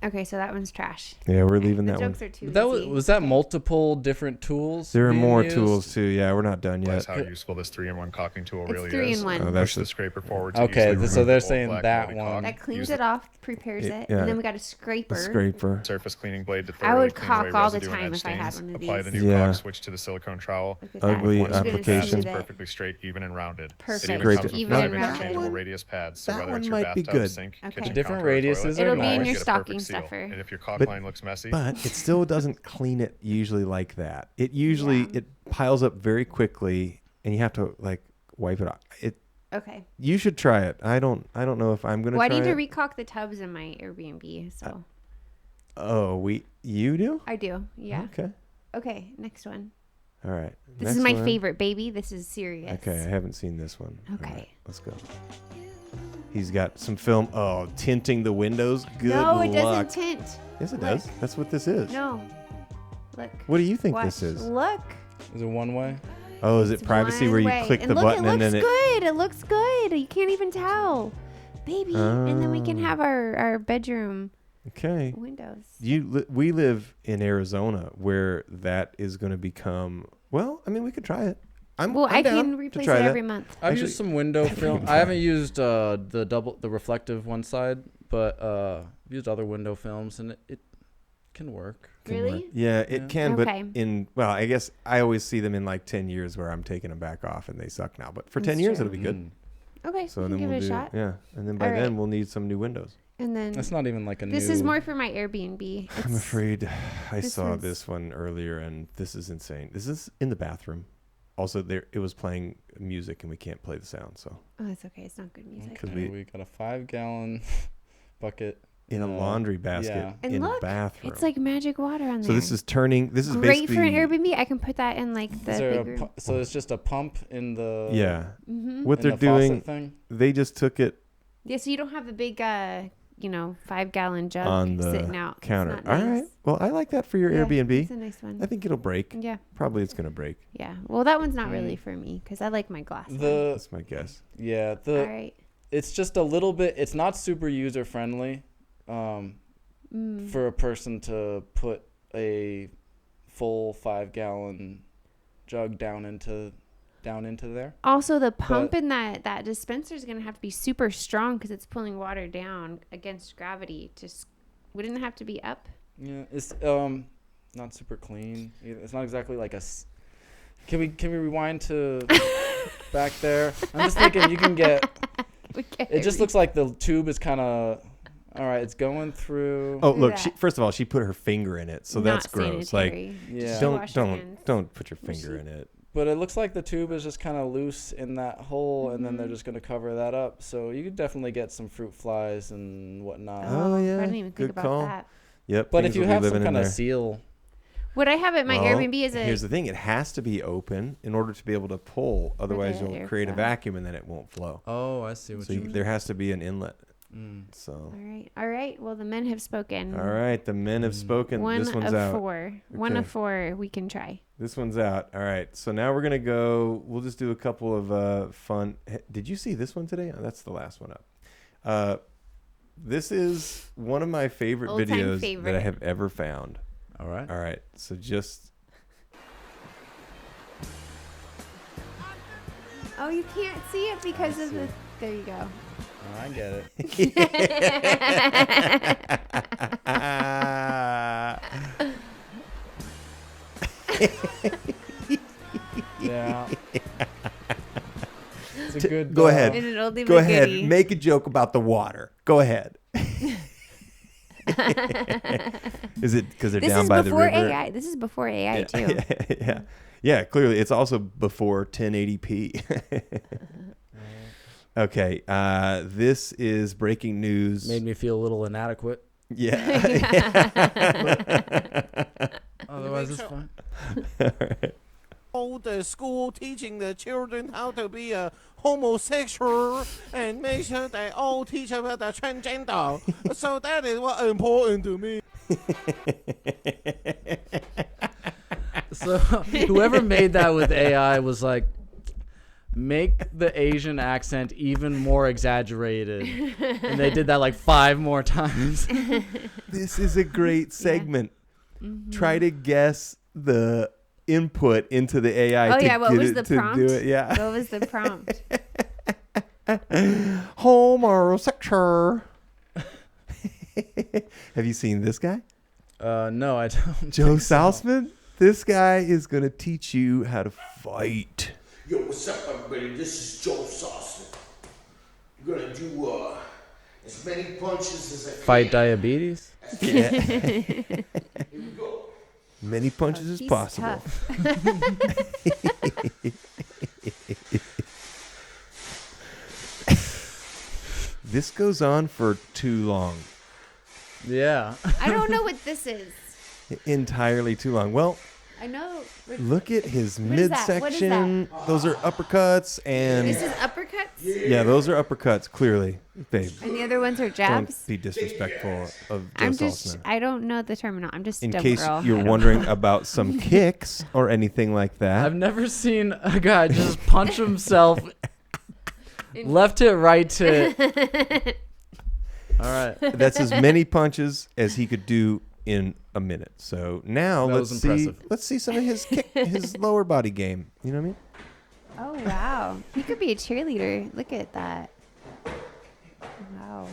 Okay, so that one's trash. Yeah, we're leaving The that one. jokes are too That easy. was that multiple different tools? There are being more used? tools, too. Yeah, we're not done That's yet. how useful this 3-in-1 caulking tool It's really 3 is. in 1. Oh, Push that's the the- scraper forward to Okay, easily so remove they're old saying black that moldy one. caulk. That cleans Use it off, prepares It- it, yeah. and then we got a scraper. A scraper. Surface cleaning blade to I thoroughly would clean caulk away all the residue and time edge if I had stains. one of Apply the these. new Yeah. caulk, switch to the silicone trowel. Look at Ugly that. I'm gonna application. smooth it. Perfectly straight, even and rounded. Perfect. It even Great. comes with Even and five rounded. interchangeable radius pads, so That whether one it's your might be bathtub, good. sink, Okay. kitchen Different counter, or radiuses toilet, are It'll be in you your get a stocking perfect seal. stuffer. And if your caulk But- line looks messy, But it still doesn't clean it usually like that. It usually it piles up very quickly, and you have to like wipe it off. Okay. You should try it. I don't know if I'm gonna. Well, I try need to it. recaulk the tubs in my Airbnb, so You do? I do. Yeah. Okay. Okay. Next one. All right. This Next is my one. favorite, baby. This is serious. Okay, I haven't seen this one. All Okay. right, let's go. He's got some film. Oh, tinting the windows. Good No, luck. it doesn't tint. Yes, it Look. does. That's what this is. No. Look. What do you think Watch. this is? Look. Is it one way? Oh, is it It's privacy one where you way. click and the look, button it and looks then it? good. It looks good. You can't even tell, baby. And then we can Oh. have our bedroom Okay. windows. We live in Arizona where that is going to become. Well, I mean, we could try it. I'm I down can to replace it try that. every month. I've Actually- used some window film. I haven't used the reflective one side, but I've used other window films, and it can work. Can Really? work. Yeah, it Yeah. can, Okay. but I guess I always see them in like 10 years where I'm taking them back off and they suck now. But for 10 That's years, true. it'll be good. Mm. Okay, So we then can give we'll it a do, shot. yeah. And then by All then right. we'll need some new windows. And then That's not even like a this new. is more for my Airbnb. I'm It's- afraid I this saw one's- this one earlier and this is insane. This is in the bathroom. Also, it was playing music and we can't play the sound. So Oh, it's okay. It's not good music. Because Okay, we got a 5-gallon bucket in a laundry basket yeah. And in look, the bathroom. it's like magic water on there. so this is turning. This is great basically for an Airbnb. I can put that in like the Is there big a room. so it's just a pump in the yeah. Mm-hmm. What in they're the faucet doing, thing? they just took it Yeah, so you don't have the big, 5-gallon jug on the sitting out. It's counter. not All nice. right. Well, I like that for your Yeah, Airbnb. It's a nice one. I think it'll break. Yeah, Probably it's gonna break. yeah. Well, that one's not really for me because I like my glass. one. The That's my guess. yeah All the right. it's just a little bit. It's not super user friendly, for a person to put a full 5-gallon jug down into there. Also, the pump in that dispenser is gonna have to be super strong because it's pulling water down against gravity. Wouldn't it have to be up? Yeah, it's not super clean. It's not exactly like a. Can we rewind to back there? I'm just thinking you can get. It just looks like the tube is kind of. All right, it's going through. Oh, look! First of all, she put her finger in it, so Not that's gross. sanitary. Yeah. Just wash your hands. Don't put your finger in it. But it looks like the tube is just kind of loose in that hole, and then they're just going to cover that up. So you could definitely get some fruit flies and whatnot. Oh, yeah. I didn't even think Good about call. that. Yep. But things if you will be have some living in kind of there. seal. What I have at my Well, Airbnb is here's the thing: it has to be open in order to be able to pull. Otherwise, the you'll create a airflow. vacuum, and then it won't flow. Oh, I see what So you mean. there has to be an inlet. So. All right. Well, the men have spoken. All right, the men have spoken. One This one's of out. 4. One Okay. of 4 we can try. This one's out. All right. So now we're gonna go. We'll just do a couple of fun. Did you see this one today? Oh, that's the last one up. This is one of my favorite Old-time videos that I favorite. have ever found. All right. All right. So just. Oh, you can't see it because of the. There you go. Oh, I get it. Yeah. It's a good. Go ahead. Is it oldie Go but ahead. goodie? Make a joke about the water. Go ahead. Is it because they're This down is by the before river? AI. This is before AI too. Yeah. Yeah, clearly it's also before 1080p. Okay, this is breaking news. Made me feel a little inadequate. Yeah. Otherwise, it's fine. All the school teaching the children how to be a homosexual and make sure they all teach about the transgender. So that is what important to me. So whoever made that with AI was like, make the Asian accent even more exaggerated. And they did that like 5 more times. This is a great segment. Try to guess the input into the AI Oh to yeah, what get was it the to prompt? do it. Yeah. What was the prompt? Homosexual. Have you seen this guy? No, I don't. Joe Salzman? This guy is going to teach you how to fight. Yo, what's up, everybody? This is Joe Sauceman. We're gonna do as many punches as I can. Fight diabetes? Yeah. Here we go. Many punches as He's possible. tough. This goes on for too long. Yeah. I don't know what this is. Entirely too long. Well, I know. look at his What is that? What is that? midsection. Those are uppercuts, and This is uppercuts, yeah, those are uppercuts. Clearly, babe. and the other ones are Don't jabs. be disrespectful of Joe I'm just. Salzman. I don't know the terminal. I'm just. In dumb case girl. I you're don't wondering know. about some kicks or anything like that. I've never seen a guy just punch himself left hit, right hit. All right. That's as many punches as he could do in a minute. So now That was impressive. let's see some of his his lower body game. You know what I mean? Oh wow, he could be a cheerleader. Look at that. Wow.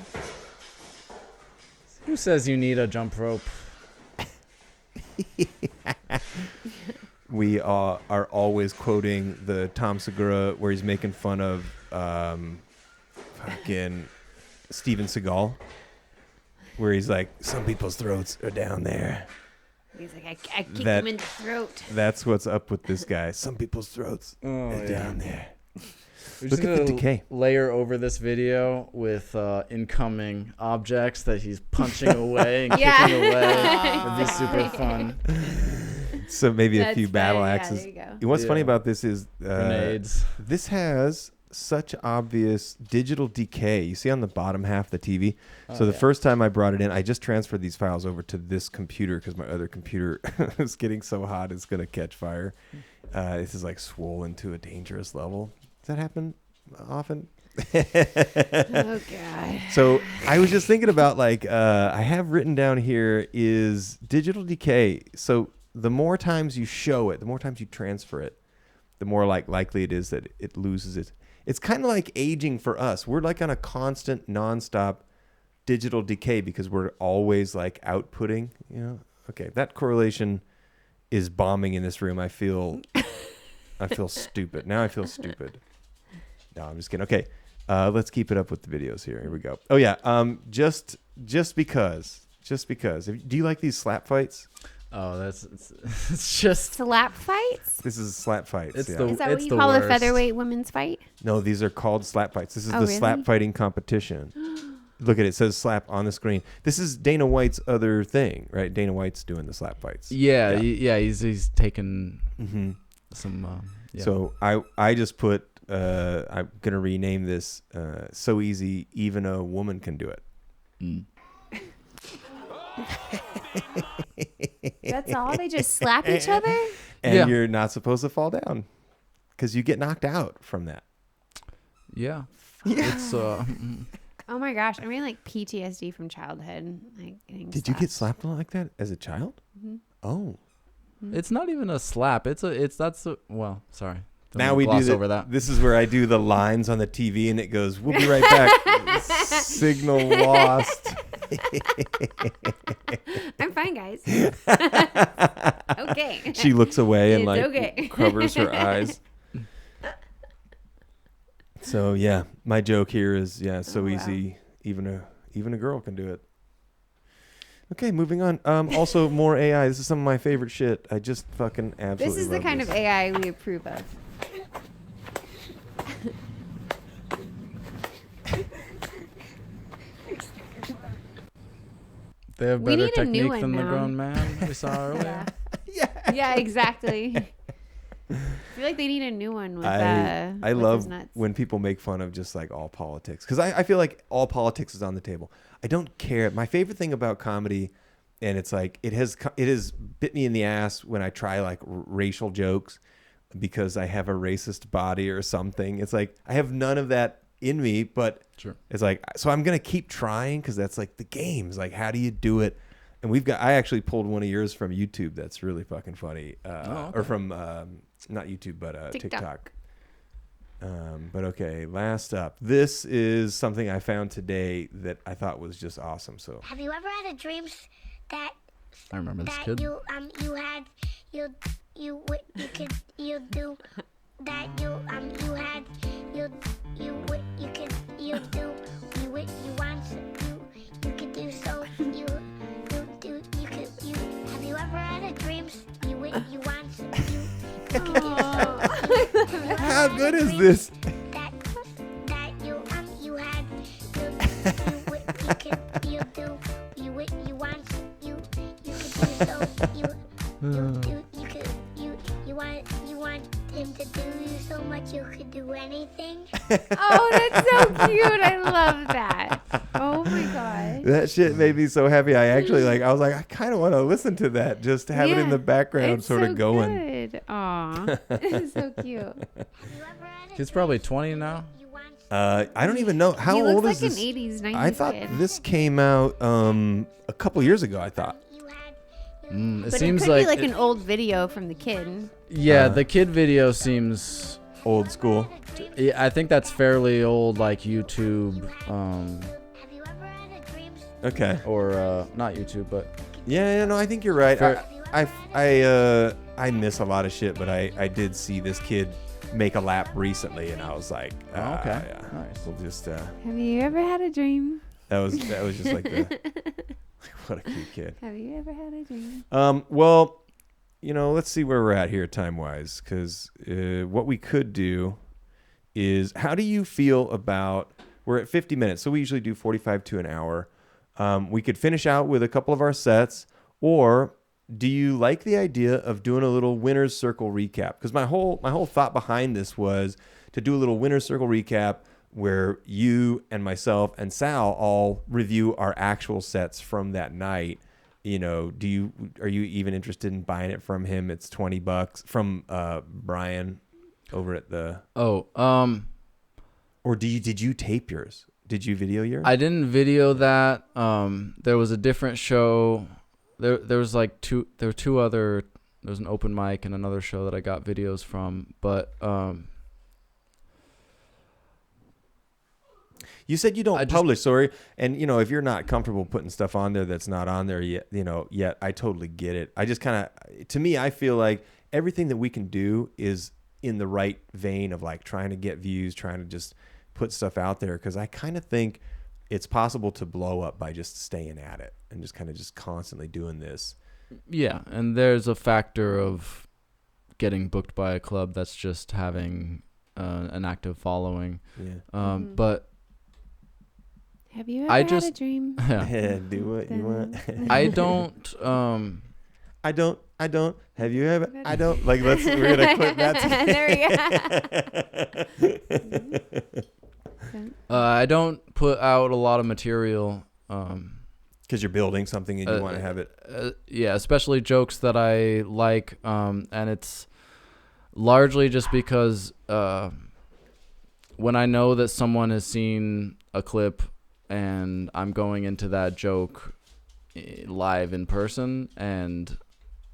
Who says you need a jump rope? We are always quoting the Tom Segura where he's making fun of fucking Steven Seagal, where he's like, some people's throats are down there. He's like, I kick That- him in the throat. That's what's up with this guy. Some people's throats Oh, are yeah. down there. We Look just at the need to decay. Layer over this video with incoming objects that he's punching away and Yeah. kicking away. It'd be super fun. So maybe a That's few battle funny. Yeah, axes. there you go. What's funny Yeah. about this is Grenades. this has such obvious digital decay. You see on the bottom half of the TV. So the yeah. first time I brought it in, I just transferred these files over to this computer because my other computer is getting so hot it's going to catch fire. This is like swollen to a dangerous level. Does that happen often? Oh God. So I was just thinking about like I have written down here is digital decay. So the more times you show it, the more times you transfer it, the more likely it is that it loses it. It's kind of like aging for us. We're like on a constant, nonstop digital decay because we're always like outputting. You know, okay, that correlation is bombing in this room. I feel stupid. Now I feel stupid. No, I'm just kidding. Okay, let's keep it up with the videos here. Here we go. Oh yeah, just because. Do you like these slap fights? Oh, it's just Slap fights? This is slap fights. It's yeah. the- Is that what it's you the call a worst. featherweight women's fight? No, these are called slap fights. This is Oh, the really? slap fighting competition. Look at it. It says slap on the screen. This is Dana White's other thing, right? Dana White's doing the slap fights. yeah. He's taken Mm-hmm. some. Yeah. So I just put I'm gonna rename this so easy even a woman can do it. Mm. That's all? They just slap each other? And Yeah. you're not supposed to fall down because you get knocked out from that. Yeah. It's Oh my gosh. I'm getting like PTSD from childhood. Like getting Did you get slapped like that as a child? Mhm. Oh. it's not even a slap. Well, sorry. Don't Now wanna we do gloss over that. This is where I do the lines on the TV and it goes, "We'll be right back." Signal lost. I'm fine, guys. Okay. She looks away and It's like okay. covers her eyes. So yeah, my joke here is so Oh, wow. easy. Even a girl can do it. Okay, moving on. Also more AI. This is some of my favorite shit. I just fucking absolutely. This is the love kind this. of AI we approve of. They have We better need a new technique one than the now. grown man we saw earlier. Yeah, exactly. I feel like they need a new one with I with love his nuts. when people make fun of just like all politics because I feel like all politics is on the table. I don't care. My favorite thing about comedy, and it's like it has bit me in the ass when I try like racial jokes because I have a racist body or something. It's like I have none of that in me, but Sure. it's like so I'm gonna keep trying because that's like the games. Like how do you do it? And I actually pulled one of yours from YouTube. That's really fucking funny. okay. Or from not YouTube, but TikTok. But okay, last up. This is something I found today that I thought was just awesome. So Have you ever had a dream that I remember this that kid. you had you could you do that you had you could you do you want you could do so you could you have you ever had a dream you want you could do so how good is this? that you had you could you do you want you could do so you want him to do you so much you could do anything. Oh, that's so cute. I love that. Oh my god. That shit made me so happy. I was like, I kind of want to listen to that. Just to have it in the background, it's sort so of going. Good. Aw. It's so cute. He's probably 20 now. I don't even know how He old looks is like this. an 80s, 90s I thought kid. this came out a couple years ago. I thought. It But seems it could like be like an old video from the kid. yeah, the kid video seems old school. Yeah, I think that's fairly old, like YouTube. Okay. Or not YouTube, but Yeah, no, I think you're right. Fair- I miss a lot of shit, but I did see this kid make a lap recently, and I was like, Oh, okay. yeah, Nice. We'll just Have you ever had a dream? that was just like the what a cute kid. Have you ever had a dream? Well, let's see where we're at here time wise, because what we could do is, how do you feel about? We're at 50 minutes, so we usually do 45 to an hour. We could finish out with a couple of our sets, or do you like the idea of doing a little winner's circle recap? Because my whole thought behind this was to do a little winner's circle recap where you and myself and Sal all review our actual sets from that night. Are you even interested in buying it from him? It's $20 from Brian over at the. or Or did you tape yours? Did you video yours? I didn't video that. There was a different show. There was like two other. There was an open mic and another show that I got videos from. But you said you don't publish, sorry. And, if you're not comfortable putting stuff on there that's not on there yet, I totally get it. I just kind of, to me, I feel like everything that we can do is in the right vein of like trying to get views, trying to just put stuff out there. Because I kind of think it's possible to blow up by just staying at it and just kind of just constantly doing this. Yeah. And there's a factor of getting booked by a club that's just having an active following. Yeah. But have you ever had a dream? Yeah. Do what you want. I don't. I don't. Have you ever? I don't. Like, we're gonna clip that. There we go. I don't put out a lot of material. Because you're building something and you want to have it. Yeah, especially jokes that I like, and it's largely just because when I know that someone has seen a clip and I'm going into that joke live in person, and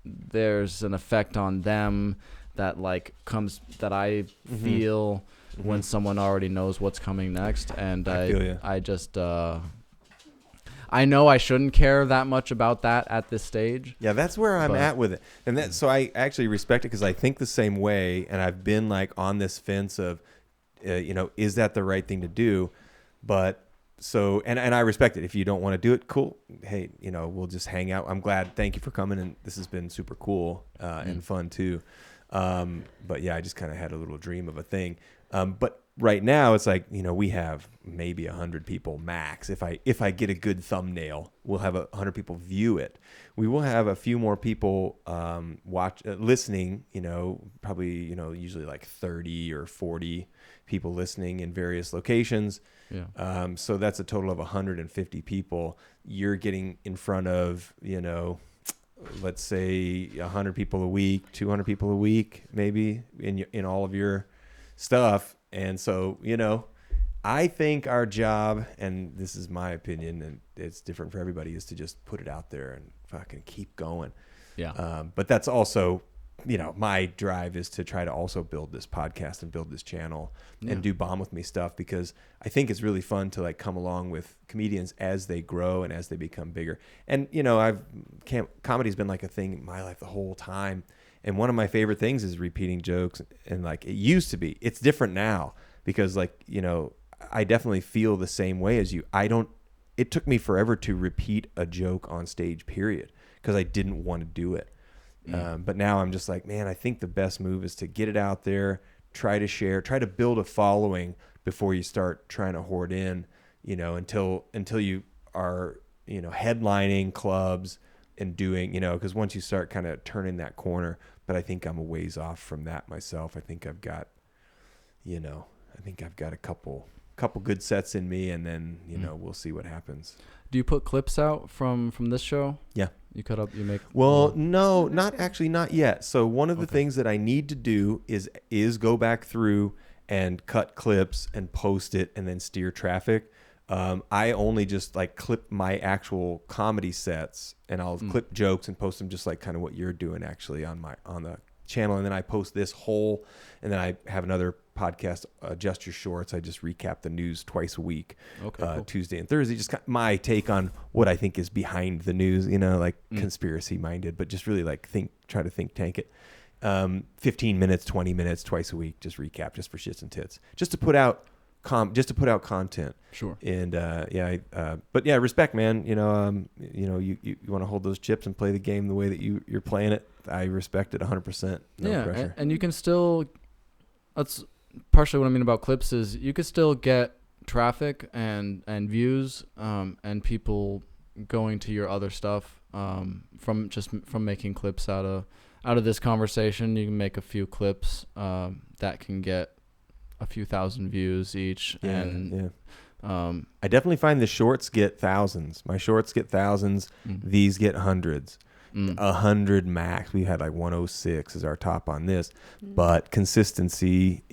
there's an effect on them that like comes that I feel when someone already knows what's coming next, and I just I know I shouldn't care that much about that at this stage. Yeah, that's where I'm at with it. And that, so I actually respect it because I think the same way. And I've been like on this fence of, is that the right thing to do? But so, and I respect it. If you don't want to do it, cool. Hey, we'll just hang out. I'm glad. Thank you for coming. And this has been super cool and fun too. But yeah, I just kind of had a little dream of a thing. But right now it's like, we have maybe 100 people max. If I get a good thumbnail, we'll have 100 people view it. We will have a few more people listening, probably, usually like 30 or 40 people listening in various locations. Yeah. So that's a total of 150 people. You're getting in front of, let's say 100 people a week, 200 people a week, maybe in all of your stuff. And so, I think our job, and this is my opinion, and it's different for everybody, is to just put it out there and fucking keep going. Yeah. But that's also, my drive is to try to also build this podcast and build this channel and do Bomb With Me stuff, because I think it's really fun to like come along with comedians as they grow and as they become bigger. And, comedy's been like a thing in my life the whole time. And one of my favorite things is repeating jokes. And like it used to be, it's different now because like, I definitely feel the same way as you. It took me forever to repeat a joke on stage, period, because I didn't want to do it. But now I'm just like, man, I think the best move is to get it out there, try to share, try to build a following before you start trying to hoard in, until you are, headlining clubs and doing, because once you start kind of turning that corner, but I think I'm a ways off from that myself. I think I've got, a couple good sets in me, and then, we'll see what happens. Do you put clips out from this show? Yeah. You cut up, you make. Well, no, not yet. So one of the things that I need to do is go back through and cut clips and post it and then steer traffic. I only just like clip my actual comedy sets, and I'll clip jokes and post them just like kind of what you're doing actually on the channel. And then I post this whole, and then I have another podcast, Adjust Your Shorts. I just recap the news twice a week, cool. Tuesday and Thursday. Just my take on what I think is behind the news, like conspiracy minded, but just really like try to think tank it. 15 minutes, 20 minutes, twice a week, just recap, just for shits and tits, just to put out content. Sure. And but yeah, respect, man. You want to hold those chips and play the game the way that you're playing it. I respect it 100%. No pressure. And you can still. That's partially what I mean about clips is you could still get traffic and views and people going to your other stuff from making clips out of this conversation. You can make a few clips that can get a few thousand views each. I definitely find the shorts get thousands. My shorts get thousands. These get hundreds. 100 max. We had like 106 as our top on this, but consistency,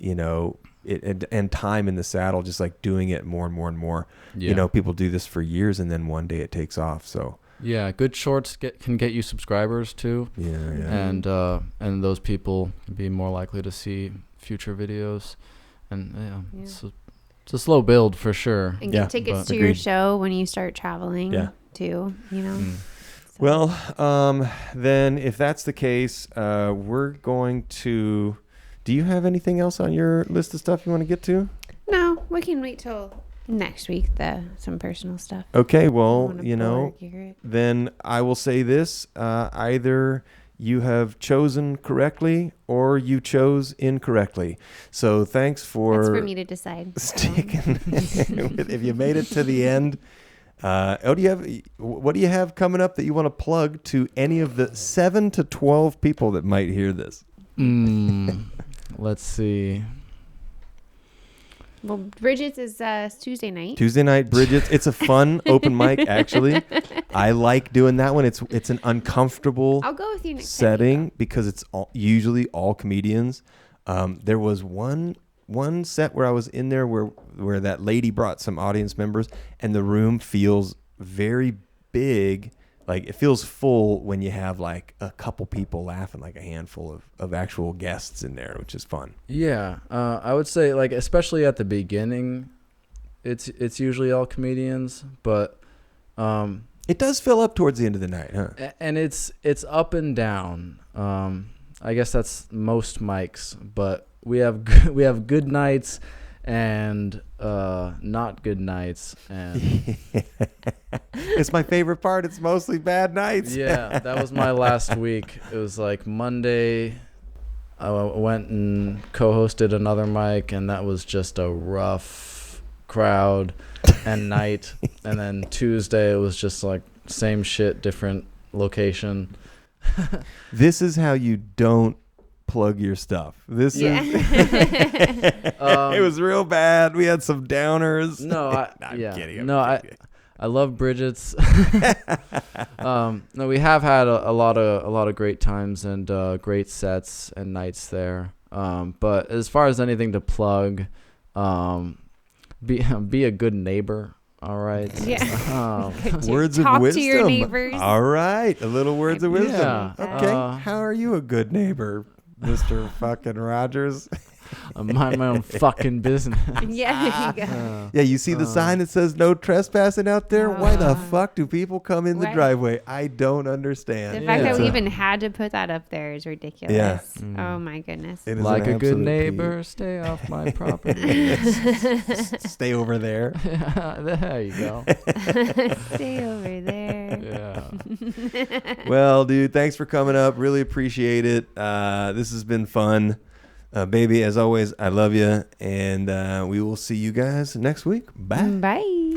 and time in the saddle, just like doing it more and more and more. Yeah. You know, people do this for years and then one day it takes off. So Yeah, good shorts can get you subscribers too. Yeah. And those people can be more likely to see future videos. And it's a slow build for sure. And get tickets to your show when you start traveling too, you know. Well, then if that's the case, we're going to... Do you have anything else on your list of stuff you want to get to? No, we can wait till next week, some personal stuff. Okay, well, you know, then I will say this. Either you have chosen correctly or you chose incorrectly. So thanks for... That's for me to decide. Sticking if you made it to the end. What do you have coming up that you want to plug to any of the 7 to 12 people that might hear this? Let's see. Well, Bridget's is Tuesday night. Tuesday night, Bridget's. It's a fun open mic, actually. I like doing that one. It's an uncomfortable I'll go with you next setting because it's usually all comedians. There was one set where I was in there where that lady brought some audience members, and the room feels very big. Like it feels full when you have like a couple people laughing, like a handful of actual guests in there, which is fun. Yeah, I would say like especially at the beginning, it's usually all comedians, but it does fill up towards the end of the night, huh? And it's up and down. I guess that's most mics, but we have good nights and not good nights, and it's my favorite part. It's mostly bad nights. Yeah, that was my last week. It was like Monday I went and co-hosted another mic, and that was just a rough crowd and night. And then Tuesday it was just like same shit, different location. This is how you don't plug your stuff. This is it was real bad. We had some downers. No, I'm kidding. I love Bridget's. No, we have had a lot of great times and great sets and nights there. But as far as anything to plug, be a good neighbor. All right. Yeah. Words of Talk wisdom. to your neighbors. All right. A little words of wisdom. Yeah. Okay. How are you a good neighbor, Mr. fucking Rogers? I mind my own fucking business. Yeah, there you go. Yeah, you see the sign that says no trespassing out there? Why the fuck do people come in the Right. driveway? I don't understand. The fact that we even had to put that up there is ridiculous. Yeah. Oh my goodness. It is Like an a good absolute neighbor, peeve. stay off my property. Stay over there. There you go. Stay over there. Yeah. Well, dude, thanks for coming up. Really appreciate it. This has been fun. Baby, as always, I love you. And we will see you guys next week. Bye. Bye.